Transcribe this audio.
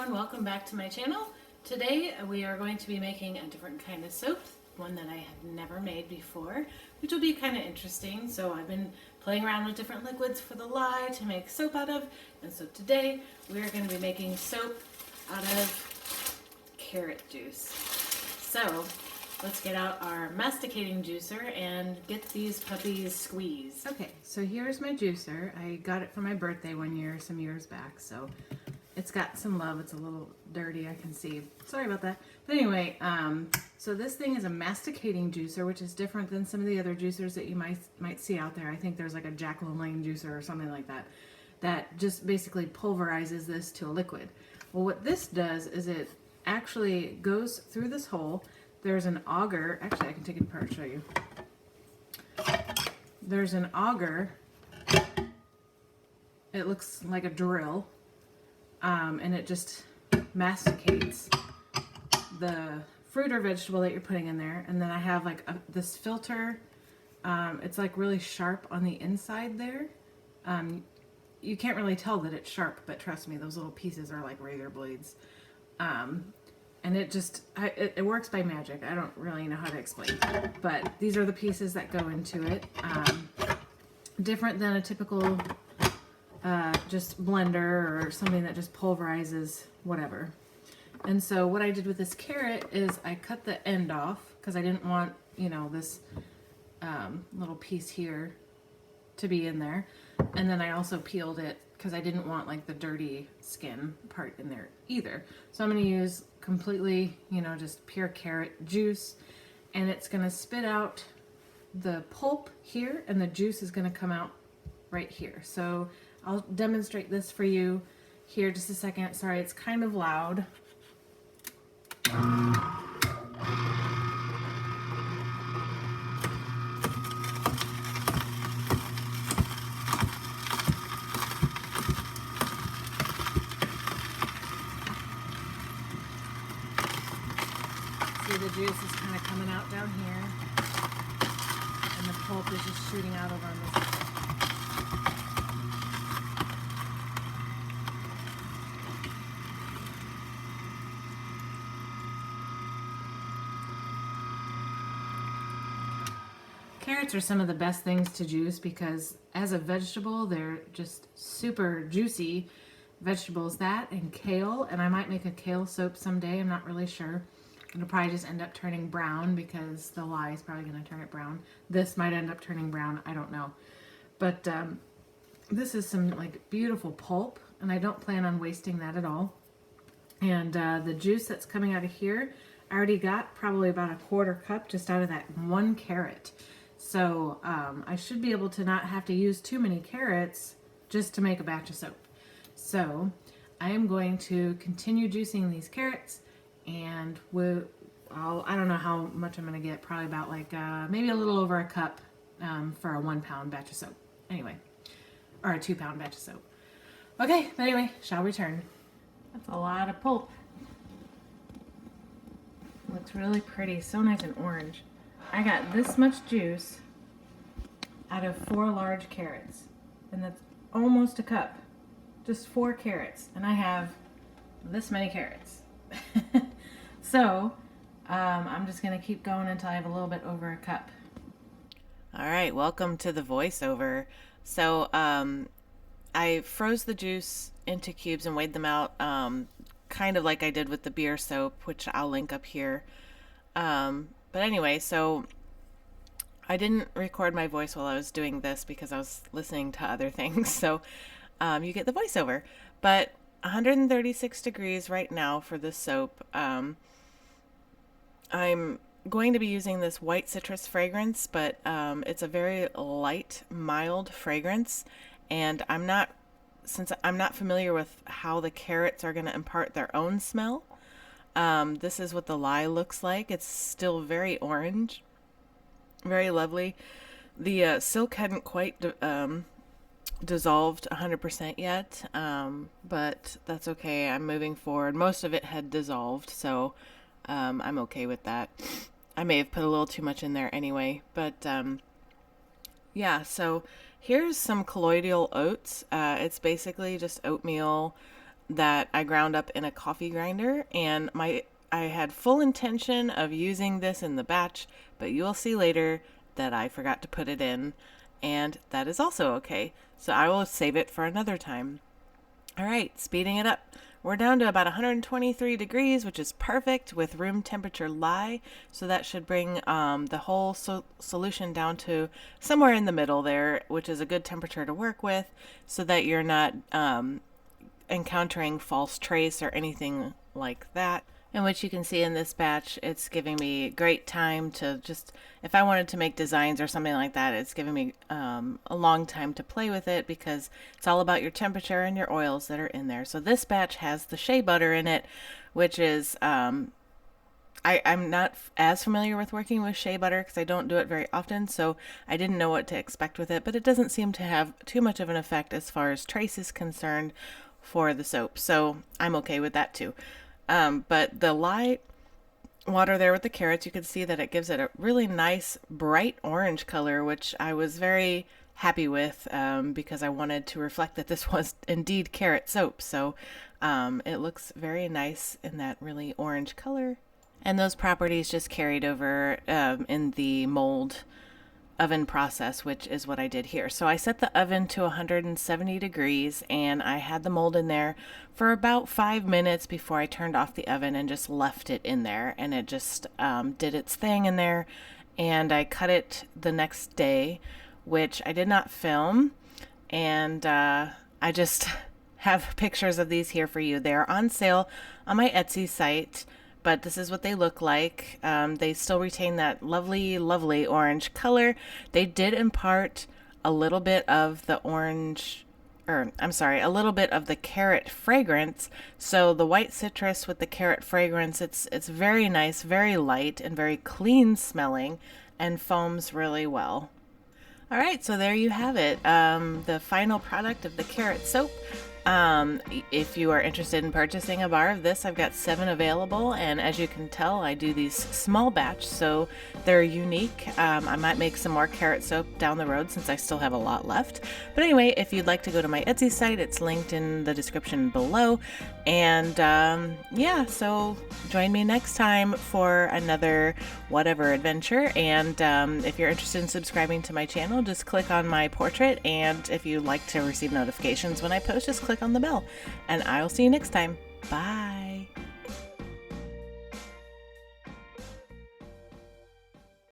everyone, welcome back to my channel. Today we are going to be making a different kind of soap, one that I have never made before, which will be kind of interesting. So I've been playing around with different liquids for the lye to make soap out of, and so today we are going to be making soap out of carrot juice. So let's get out our masticating juicer and get these puppies squeezed. Okay, so here's my juicer. I got it for my birthday some years back, so it's got some love. It's a little dirty, I can see. Sorry about that. But anyway, so this thing is a masticating juicer, which is different than some of the other juicers that you might see out there. I think there's like a Jacqueline Lane juicer or something like that, that just basically pulverizes this to a liquid. Well, what this does is it actually goes through this hole. There's an auger. Actually, I can take it apart and show you. There's an auger. It looks like a drill. And it just masticates the fruit or vegetable that you're putting in there. And then I have like this filter. It's like really sharp on the inside there. You can't really tell that it's sharp, but trust me, those little pieces are like razor blades. And it just, it works by magic. I don't really know how to explain. But these are the pieces that go into it. Different than a typical just blender or something that just pulverizes whatever. And so what I did with this carrot is I cut the end off because I didn't want, you know, this little piece here to be in there. And then I also peeled it because I didn't want like the dirty skin part in there either. So I'm going to use completely, you know, just pure carrot juice, and it's going to spit out the pulp here and the juice is going to come out right here. So I'll demonstrate this for you here just a second. Sorry, it's kind of loud. See, the juice is kind of coming out down here, and the pulp is just shooting out over on this side. Carrots are some of the best things to juice because as a vegetable, they're just super juicy vegetables. That and kale, and I might make a kale soap someday. I'm not really sure. It'll probably just end up turning brown because the lye is probably going to turn it brown. This might end up turning brown. I don't know. But this is some like beautiful pulp, and I don't plan on wasting that at all. And the juice that's coming out of here, I already got probably about a quarter cup just out of that one carrot. So I should be able to not have to use too many carrots just to make a batch of soap. So I am going to continue juicing these carrots, and I don't know how much I'm going to get, probably about like maybe a little over a cup for a 1 pound batch of soap. Anyway, or a 2 pound batch of soap. Okay, but anyway, shall return. That's a lot of pulp. Looks really pretty, so nice and orange. I got this much juice out of 4 large carrots, and that's almost a cup. Just 4 carrots, and I have this many carrots. So I'm just gonna keep going until I have a little bit over a cup. All right, welcome to the voiceover. So I froze the juice into cubes and weighed them out, kind of like I did with the beer soap, which I'll link up here. But anyway, so I didn't record my voice while I was doing this because I was listening to other things. So you get the voiceover. But 136 degrees right now for this soap. I'm going to be using this white citrus fragrance, but it's a very light, mild fragrance. And since I'm not familiar with how the carrots are going to impart their own smell, this is what the lye looks like. It's still very orange, very lovely. The silk hadn't quite dissolved 100% yet, but that's okay. I'm moving forward. Most of it had dissolved, so I'm okay with that. I may have put a little too much in there anyway, but yeah, so here's some colloidal oats. It's basically just oatmeal that I ground up in a coffee grinder, and I had full intention of using this in the batch, but you will see later that I forgot to put it in, and that is also okay. So I will save it for another time. All right, speeding it up. We're down to about 123 degrees, which is perfect with room temperature lye. So that should bring the whole solution down to somewhere in the middle there, which is a good temperature to work with, so that you're not encountering false trace or anything like that. And which you can see in this batch, it's giving me great time to just, if I wanted to make designs or something like that, it's giving me a long time to play with it, because it's all about your temperature and your oils that are in there. So this batch has the shea butter in it, which is, I'm not as familiar with working with shea butter because I don't do it very often, so I didn't know what to expect with it, but it doesn't seem to have too much of an effect as far as trace is concerned for the soap, so I'm okay with that too. But the light water there with the carrots, you can see that it gives it a really nice bright orange color, which I was very happy with, because I wanted to reflect that this was indeed carrot soap. So it looks very nice in that really orange color. And those properties just carried over in the mold oven process, which is what I did here. So I set the oven to 170 degrees, and I had the mold in there for about 5 minutes before I turned off the oven and just left it in there, and it just did its thing in there. And I cut it the next day, which I did not film, and I just have pictures of these here for you. They are on sale on my Etsy site, but this is what they look like. They still retain that lovely, lovely orange color. They did impart a little bit of the orange, or I'm sorry, a little bit of the carrot fragrance. So the white citrus with the carrot fragrance, it's very nice, very light, and very clean smelling, and foams really well. All right, so there you have it. The final product of the carrot soap. If you are interested in purchasing a bar of this, I've got 7 available, and as you can tell, I do these small batch, so they're unique. I might make some more carrot soap down the road since I still have a lot left. But anyway, if you'd like to go to my Etsy site, it's linked in the description below. And yeah, so join me next time for another whatever adventure. And if you're interested in subscribing to my channel, just click on my portrait. And if you'd like to receive notifications when I post, just click on the bell. And I will see you next time. Bye.